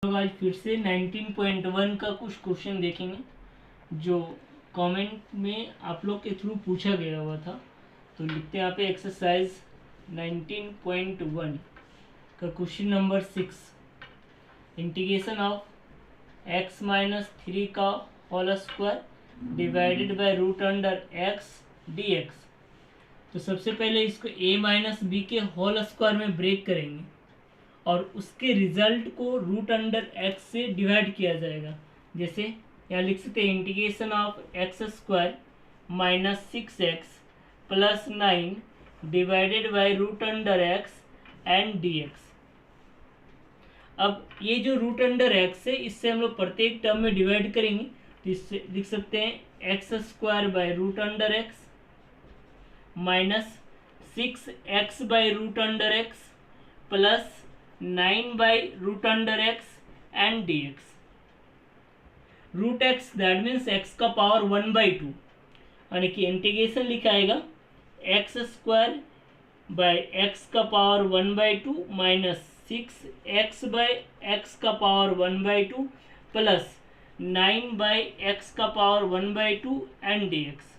लोग आज फिर से 19.1 का कुछ क्वेश्चन देखेंगे जो कमेंट में आप लोग के थ्रू पूछा गया हुआ था। तो लिखते हैं यहाँ पे एक्सरसाइज 19.1 का question number 6, integration of x minus 3 का whole square divided by root under x dx। तो सबसे पहले इसको a माइनस बी के होल स्क्वायर में ब्रेक करेंगे और उसके रिजल्ट को रूट अंडर एक्स से डिवाइड किया जाएगा। जैसे यहाँ लिख सकते हैं integration of x square minus 6x plus 9 divided by root under x and dx। अब ये जो रूट अंडर एक्स है इससे हम लोग प्रत्येक टर्म में डिवाइड करेंगे, तो इससे लिख सकते हैं x square by root under x minus 6x by root under x plus 9 by root under x and d x. Root x that means x का पावर 1/2 यानी कि इंटीग्रेशन लिखाएगा एक्स स्क्वायर बाय एक्स का power 1/2 minus 6x by x का power 1/2 plus 9 by x का power 1/2 and d x.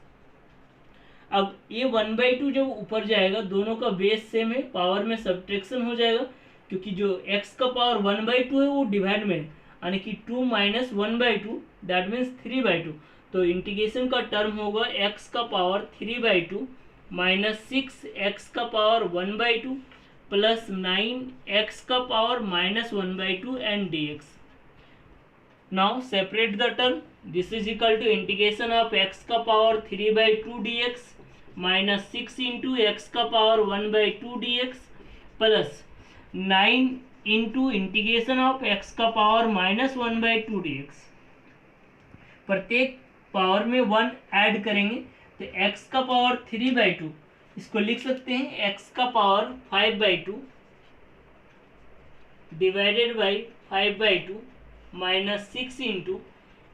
अब ये 1/2 जब ऊपर जाएगा दोनों का बेस सेम है, पावर में सब्ट्रैक्शन हो जाएगा क्योंकि जो x का पावर 1/2 है वो डिवाइड में यानी कि 2 माइनस 1/2 दैट मीन्स 3/2। तो इंटीग्रेशन का टर्म होगा x का पावर 3/2 माइनस 6x का पावर 1/2 प्लस 9x का power minus 1/2 and dx। Now separate the term, this is equal to integration of x का power 3/2 dx minus 6 into x का power 1/2 dx plus 9 into integration of x का power minus 1/2 dx। प्रत्येक power में 1 add करेंगे तो x का power 3/2 इसको लिख सकते हैं x का power 5/2 divided by 5/2 minus 6 into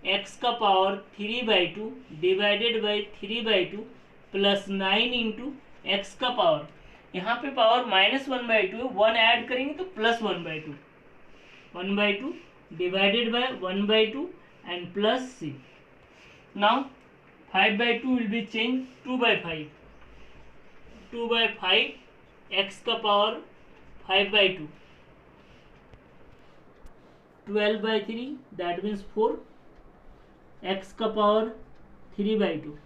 x का power 3/2 divided by 3/2 plus 9 into x का पावर, यहाँ पे पावर माइनस 1/2 है, 1 ऐड करेंगे तो plus 1/2 1/2 divided by 1/2 and plus c। Now 5/2 will be change 2/5 2/5 x का पावर 5/2 12/3 दैट मीन्स 4 एक्स का power 3/2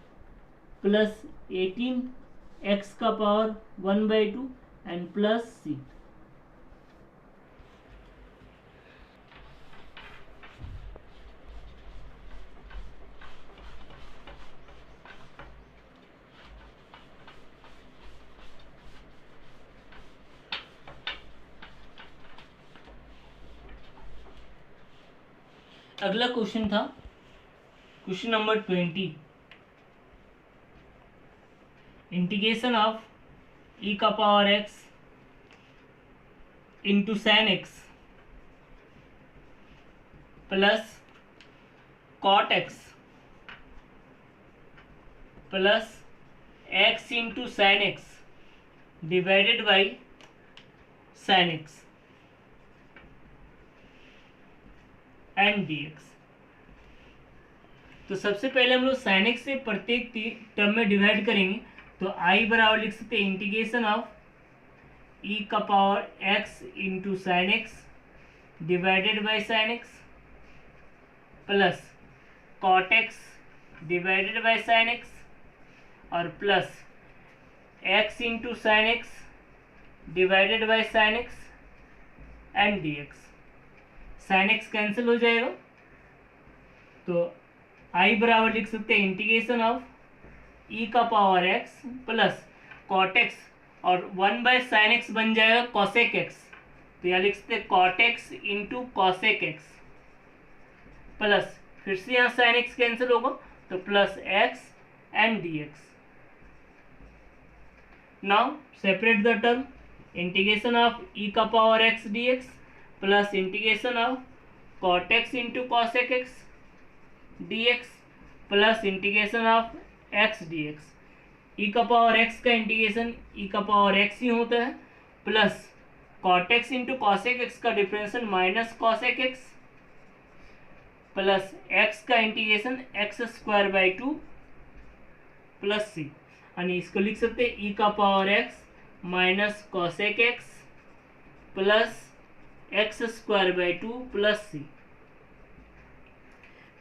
plus 18 x का पावर 1/2 एंड प्लस c। अगला क्वेश्चन था question number 20, integration of e का power x into sine x plus cot x plus x into sine x divided by sine x and dx। तो सबसे पहले हम लोग sine x से प्रत्येक टर्म में डिवाइड करेंगे, तो i बराबर लिख सकते हैं इंटीग्रेशन ऑफ e का power x into sine x divided by sine x plus cot x divided by sine x और plus x into sine x divided by sine x and dx। Sine x cancel हो जाएगा तो i बराबर लिख सकते हैं integration of e का power x plus cot x और 1/sin x बन जाएगा cosec x, तो यहाँ लिख सकते हैं cot x into cosec x plus फिर से यहाँ sin x कैंसिल होगा तो plus x and dx। Now separate the term, integration of e का power x dx plus integration of cot x into cosec x dx plus integration of x dx। e का power x का integration e का power x ही होता है plus cot x into cosec x का differential minus cosec x plus x का integration x square by 2 plus C, आणि इसको लिख सकते हैं ई का power x minus cosec x plus x square by 2 plus C.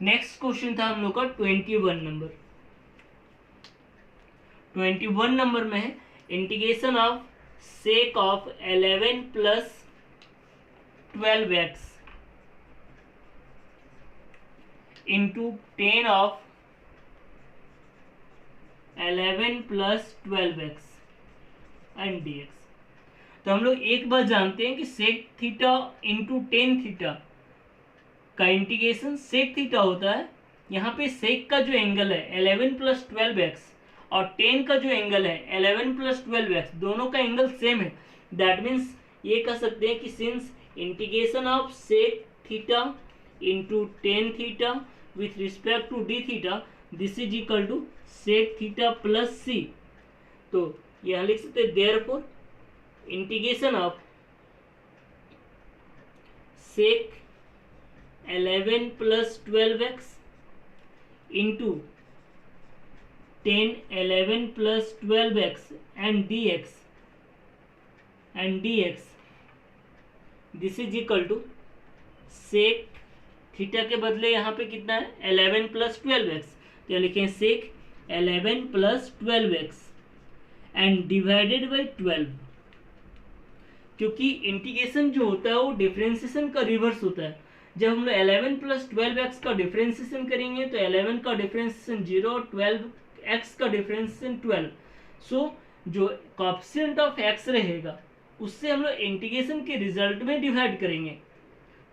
Next question था हम लोग का 21 नंबर। 21 नंबर में है integration of sec of 11 plus 12x into 10 of 11 plus 12x and dx। तो हम लोग एक बात जानते हैं कि sec theta into tan theta का इंटीग्रेशन सेक थीटा होता है। यहाँ पे सेक का जो एंगल है 11 प्लस 12x और टेन का जो एंगल है 11 प्लस 12x, दोनों का एंगल सेम है। दैट मीन्स ये कह सकते हैं कि since integration of sec theta into tan theta with respect to d theta this is equal to sec theta plus C. तो यहाँ लिख सकते हैं therefore integration of sec 11 plus 12x into 10 11 plus 12x and dx this is equal to sec theta के बदले यहाँ पे कितना है 11 प्लस 12x, तो यहाँ लिखें सेक 11 plus 12x and divided by 12, क्योंकि इंटीग्रेशन जो होता है वो डिफरेंशिएशन का रिवर्स होता है। जब हम लोग 11 प्लस 12x का डिफरेंशिएशन करेंगे तो 11 का डिफरेंशिएशन 0 और 12x का डिफरेंशिएशन 12। सो जो कोएफिशिएंट ऑफ x रहेगा उससे हम लोग इंटीग्रेशन के रिजल्ट में डिवाइड करेंगे।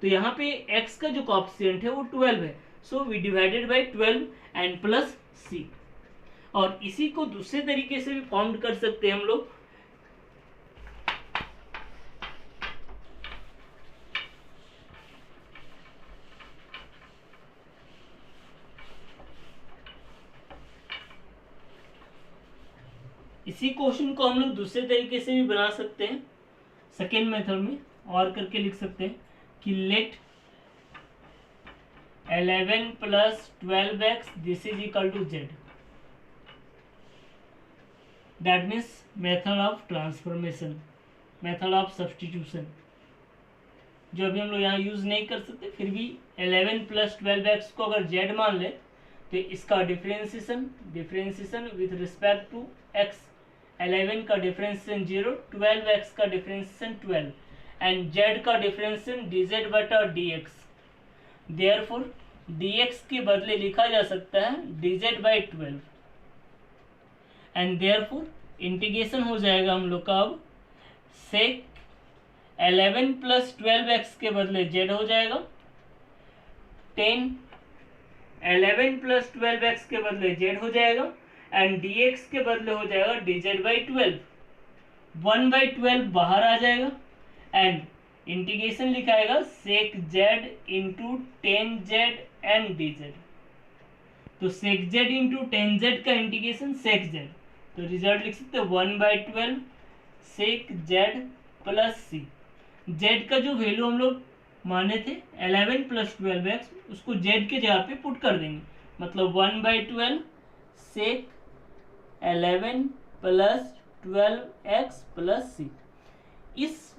तो यहाँ पे x का जो कोएफिशिएंट है वो 12 है, so we divided by 12 and plus c। और इसी को दूसरे तरीके से भी फाउंड कर सकते हैं हम लोग। इसी क्वेश्चन को हम लोग दूसरे तरीके से भी बना सकते हैं, सेकेंड मेथड में और करके लिख सकते हैं कि let 11 plus 12x this is equal to z। That means method of transformation, method of substitution, जो अभी हम लोग यहाँ यूज नहीं कर सकते, फिर भी 11 प्लस 12x को अगर z मान ले तो इसका differentiation with respect to x, 11 का डिफरेंशिएशन 0, 12x का डिफरेंशिएशन 12 एंड z का डिफरेंशिएशन dz बटा dx। देयरफॉर dx के बदले लिखा जा सकता है dz by 12 and therefore integration हो जाएगा हम लोग का अब सेक 11 प्लस 12x के बदले z हो जाएगा, 10 11 प्लस 12x के बदले z हो जाएगा एंड dx के बदले हो जाएगा dz बाई 12। 1/12 बाहर आ जाएगा एंड इंटीग्रेशन लिखाएगा sec z into 10z and dz। तो सेक z इंटू 10z का इंटीग्रेशन सेक z, तो रिजल्ट लिख सकते हैं 1/12 sec z plus C. z का जो वैल्यू हम लोग माने थे 11 प्लस 12x, उसको z के जगह पे पुट कर देंगे, मतलब 1/12 सेक 11 प्लस 12x प्लस सी। इस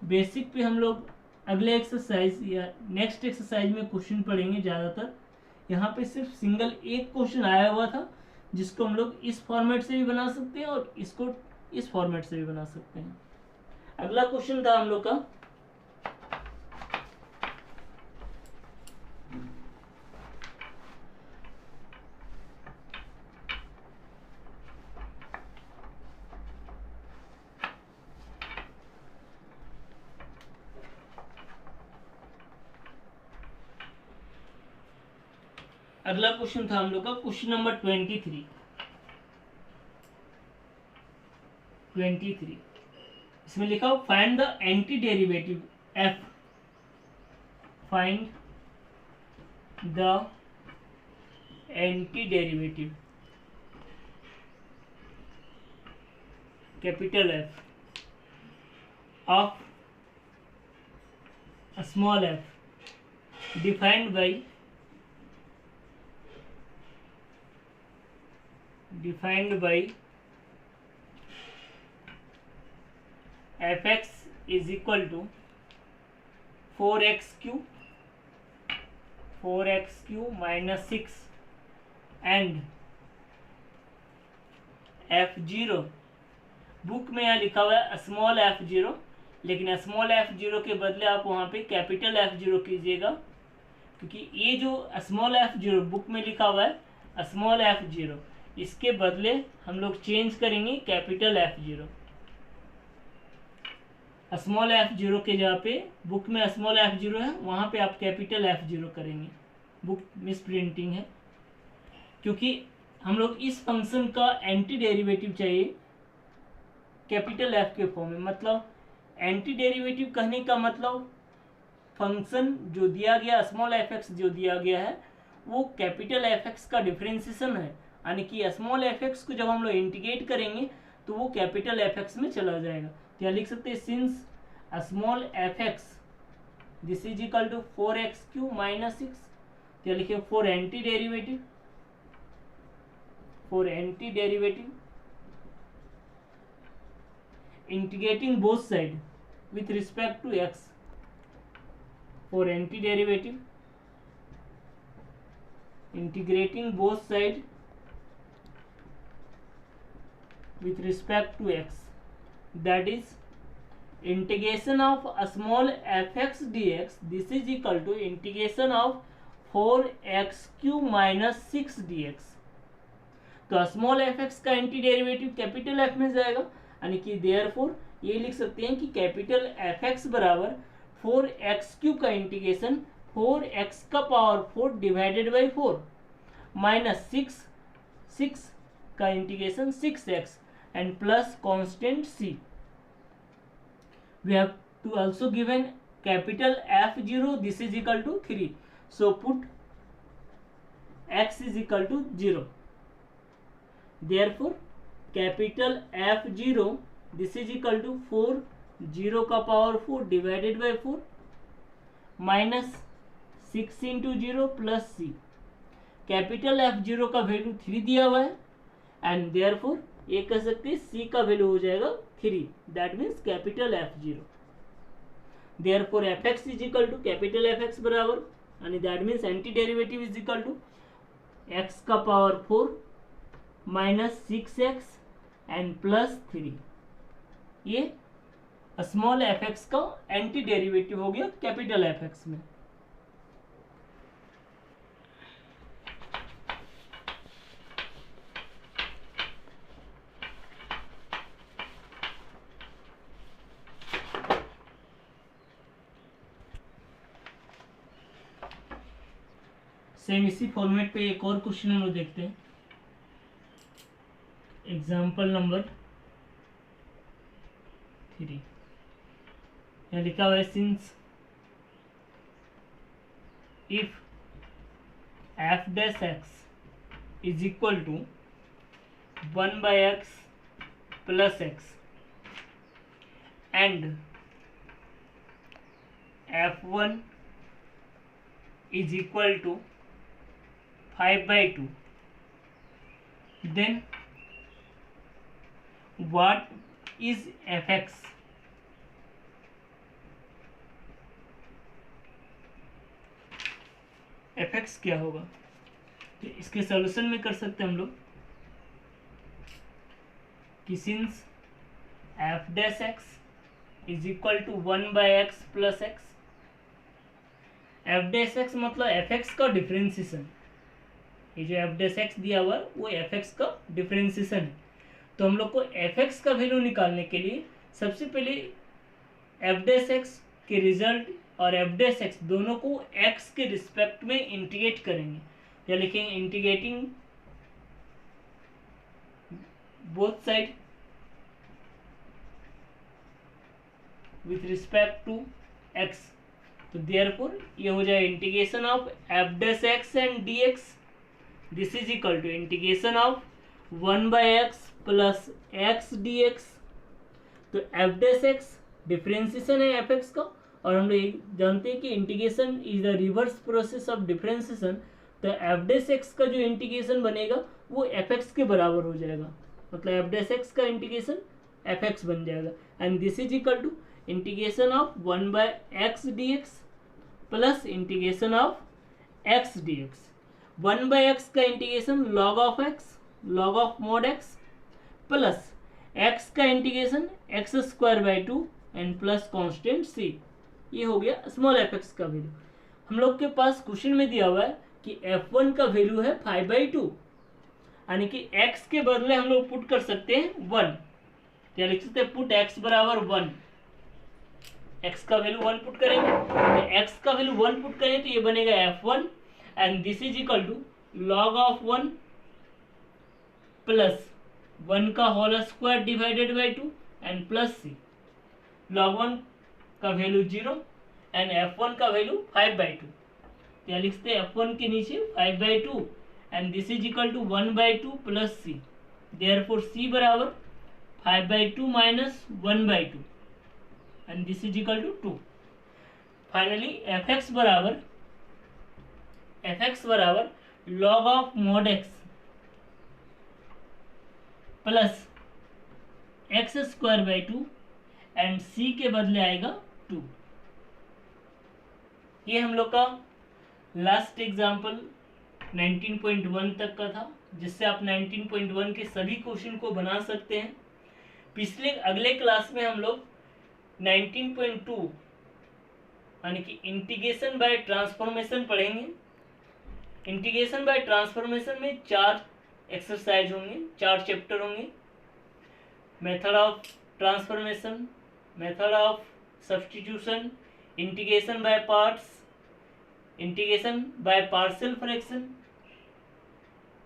बेसिक पे हम लोग अगले एक्सरसाइज या नेक्स्ट एक्सरसाइज में क्वेश्चन पढ़ेंगे ज़्यादातर। यहाँ पे सिर्फ सिंगल एक क्वेश्चन आया हुआ था जिसको हम लोग इस फॉर्मेट से भी बना सकते हैं और इसको इस फॉर्मेट से भी बना सकते हैं। अगला क्वेश्चन था हम लोग का हम लोग का क्वेश्चन नंबर 23। इसमें लिखा हो find the anti derivative f, find the anti derivative capital F of small f defined by f x is equal to 4x³ minus 6 and f0, book में यहाँ लिखा हुआ है स्मॉल f0, लेकिन स्मॉल f0 के बदले आप वहाँ पे कैपिटल F0 कीजिएगा, क्योंकि ये जो स्मॉल f0 बुक में लिखा हुआ है स्मॉल f0, इसके बदले हम लोग चेंज करेंगे कैपिटल F0। स्मॉल f0 के जगह पे बुक में स्मॉल f0 है, वहाँ पे आप कैपिटल F0 करेंगे। बुक मिस प्रिंटिंग है, क्योंकि हम लोग इस फंक्शन का एंटी डेरिवेटिव चाहिए कैपिटल F के फॉर्म में। मतलब एंटी डेरिवेटिव कहने का मतलब फंक्शन जो दिया गया स्मॉल f(x) जो दिया गया है वो कैपिटल f(x) का डिफरेंशिएशन है, यानी कि स्मॉल f(x) को जब हम लोग इंटीग्रेट करेंगे तो वो कैपिटल f(x) में चला जाएगा। तो यहाँ लिख सकते हैं since small f(x) this is equal to 4x³ minus 6। तो यहाँ लिखिए for anti derivative integrating both side with respect to x, for anti derivative integrating both side with respect to x, that is integration of a small f(x) dx, this is equal to integration of 4x³ minus 6 dx। तो small f(x) का anti derivative capital F में जाएगा, यानी कि therefore ये लिख सकते हैं कि कैपिटल f(x) बराबर 4x³ का इंटीग्रेशन 4x का पावर 4 डिवाइडेड बाई 4 माइनस 6 का integration 6x and plus constant c। We have to also given capital F0, this is equal to 3, so put x is equal to 0, therefore capital F0 this is equal to 4, 0 का power 4 divided by 4 minus 6 into 0 plus c। Capital F0 का value 3 दिया हुआ है and therefore ये कह सकते हैं c का वैल्यू हो जाएगा 3, that means capital F0। Therefore f(x) is equal to capital f(x) बराबर, यानी that means anti derivative is equal to x का power 4 minus 6x and plus 3। ये स्मॉल f(x) का एंटी डेरिवेटिव हो गया कैपिटल f(x) में। सेम इसी format पे एक और क्वेश्चन हम लोग देखते हैं। एग्जाम्पल नंबर 3, यहाँ लिखा हुआ है since if f(x) is equal to 1/x plus x and f1 is equal to 5/2, then what is f(x)? f(x) क्या होगा? तो इसके सॉल्यूशन में कर सकते हैं हम लोग कि since f(x) is equal to 1/x plus x, f(x) मतलब f(x) का डिफरेंशिएशन, ये जो f(x) दिया हुआ है वो f(x) का डिफरेंशिएशन है। तो हम लोग को f(x) का वैल्यू निकालने के लिए सबसे पहले f(x) के रिजल्ट और f(x) दोनों को x के रिस्पेक्ट में इंटीग्रेट करेंगे। या लिखेंगे integrating both side with respect to x। तो देयरफॉर ये हो जाए integration of f(x) and dx, this is equal to integration of 1/x plus x dx। तो f(x) डिफरेंशिएशन है f(x) का, और हम लोग जानते हैं कि integration is the reverse process of differentiation, तो एफ डैश एक्स का जो इंटीग्रेशन बनेगा वो एफ एक्स के बराबर हो जाएगा, मतलब एफ डैश एक्स का इंटीग्रेशन एफ एक्स बन जाएगा। And this is equal to integration of 1/x dx plus integration of x dx। 1/x का integration log of x, log of mod x, plus x का integration x²/2 and plus constant c। ये हो गया small f x का value. हम लोग के पास question में दिया हुआ है कि f1 का वैल्यू है 5/2, यानी कि x के बदले हम लोग पुट कर सकते हैं 1, क्या लिख सकते हैं, पुट x बराबर 1, x का वैल्यू 1 पुट करेंगे, तो x का वैल्यू 1 पुट करें तो ये बनेगा f1 and this is equal to log of 1 plus 1 का whole square divided by 2 and plus c। log 1 का वैल्यू 0 एंड f1 का वैल्यू 5/2, क्या लिखते हैं f1 के नीचे 5/2 and this is equal to 1/2 plus c, therefore c बराबर 5/2 minus 1/2 and this is equal to 2। Finally f x बराबर log of mod x plus x²/2 and c के बदले आएगा 2। ये हम लोग का लास्ट एग्जाम्पल 19.1 तक का था, जिससे आप 19.1 के सभी क्वेश्चन को बना सकते हैं। अगले क्लास में हम लोग 19.2 यानी कि इंटीग्रेशन बाय ट्रांसफॉर्मेशन पढ़ेंगे। इंटीग्रेशन बाय ट्रांसफॉर्मेशन में 4 एक्सरसाइज होंगे, 4 चैप्टर होंगे। Method of transformation, method of substitution, integration by parts, integration by partial fraction,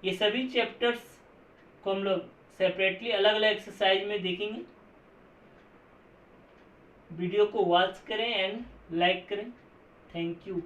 ये सभी चैप्टर्स को हम लोग सेपरेटली अलग अलग एक्सरसाइज में देखेंगे। वीडियो को वॉच करें एंड लाइक करें। Thank you.